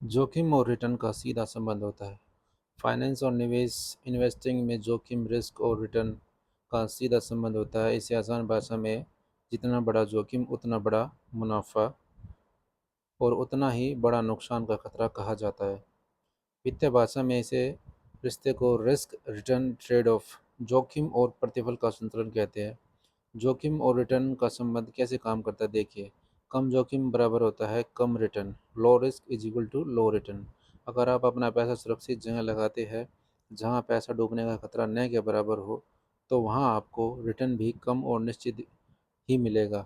जोखिम और रिटर्न का सीधा संबंध होता है। फाइनेंस और निवेश इन्वेस्टिंग में जोखिम, रिस्क और रिटर्न का सीधा संबंध होता है। इसे आसान भाषा में जितना बड़ा जोखिम उतना बड़ा मुनाफा और उतना ही बड़ा नुकसान का खतरा कहा जाता है। वित्तीय भाषा में इसे रिश्ते को रिस्क रिटर्न ट्रेड ऑफ, जोखिम और प्रतिफल का संतुलन कहते हैं। जोखिम और रिटर्न का संबंध कैसे काम करता है देखिए। कम जोखिम बराबर होता है कम return. Low risk is equal to low return. अगर आप अपना पैसा सुरक्षित जगह लगाते हैं जहां पैसा डूबने का खतरा न के बराबर हो, तो वहां आपको रिटर्न भी कम और निश्चित ही मिलेगा।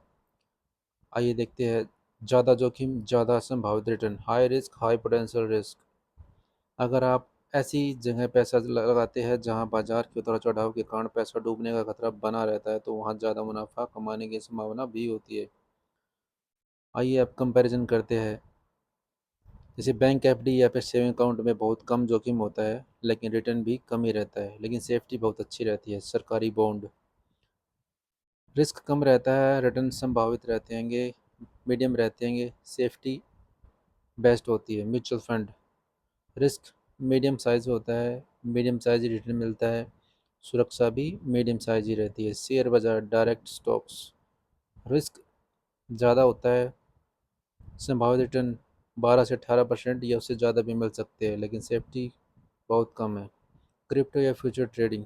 आइए देखते हैं। ज़्यादा जोखिम ज़्यादा संभावित return, high risk high potential risk. अगर आप ऐसी जगह पैसा लगाते हैं जहां बाजार के उतार चढ़ाव के कारण पैसा डूबने का खतरा बना रहता है, तो वहां ज़्यादा मुनाफा कमाने की संभावना भी होती है। आइए अब कंपैरिजन करते हैं। जैसे बैंक एफडी या फिर सेविंग अकाउंट में बहुत कम जोखिम होता है लेकिन रिटर्न भी कम ही रहता है, लेकिन सेफ्टी बहुत अच्छी रहती है। सरकारी बॉन्ड, रिस्क कम रहता है, रिटर्न संभावित रहते हैं, मीडियम रहते हैं, सेफ्टी बेस्ट होती है। Mutual fund, risk medium size होता है, मीडियम साइज रिटर्न मिलता है, सुरक्षा भी मीडियम साइज ही रहती है। शेयर बाजार, डायरेक्ट स्टॉक्स, रिस्क ज़्यादा होता है, संभावित रिटर्न 12 से 18% या उससे ज़्यादा भी मिल सकते हैं, लेकिन सेफ्टी बहुत कम है। क्रिप्टो या फ्यूचर ट्रेडिंग,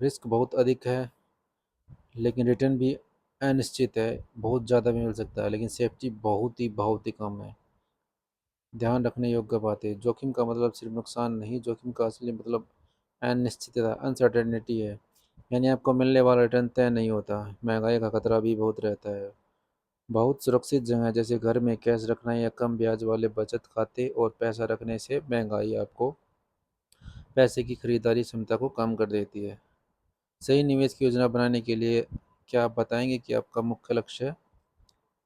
रिस्क बहुत अधिक है लेकिन रिटर्न भी अनिश्चित है, बहुत ज़्यादा भी मिल सकता है लेकिन सेफ्टी बहुत ही कम है। ध्यान रखने योग्य बात है, जोखिम का मतलब सिर्फ नुकसान नहीं, जोखिम का असली मतलब अनिश्चितता, अनसर्टेनिटी है। यानी आपको मिलने वाला रिटर्न तय नहीं होता। महंगाई का खतरा भी बहुत रहता है। बहुत सुरक्षित जगह जैसे घर में कैश रखना या कम ब्याज वाले बचत खाते और पैसा रखने से महंगाई आपको पैसे की खरीदारी क्षमता को कम कर देती है। सही निवेश की योजना बनाने के लिए क्या आप बताएंगे कि आपका मुख्य लक्ष्य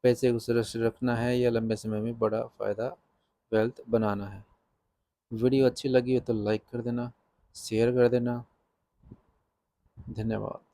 पैसे को सुरक्षित रखना है या लंबे समय में बड़ा फायदा, वेल्थ बनाना है? वीडियो अच्छी लगी हो तो लाइक कर देना, शेयर कर देना। धन्यवाद।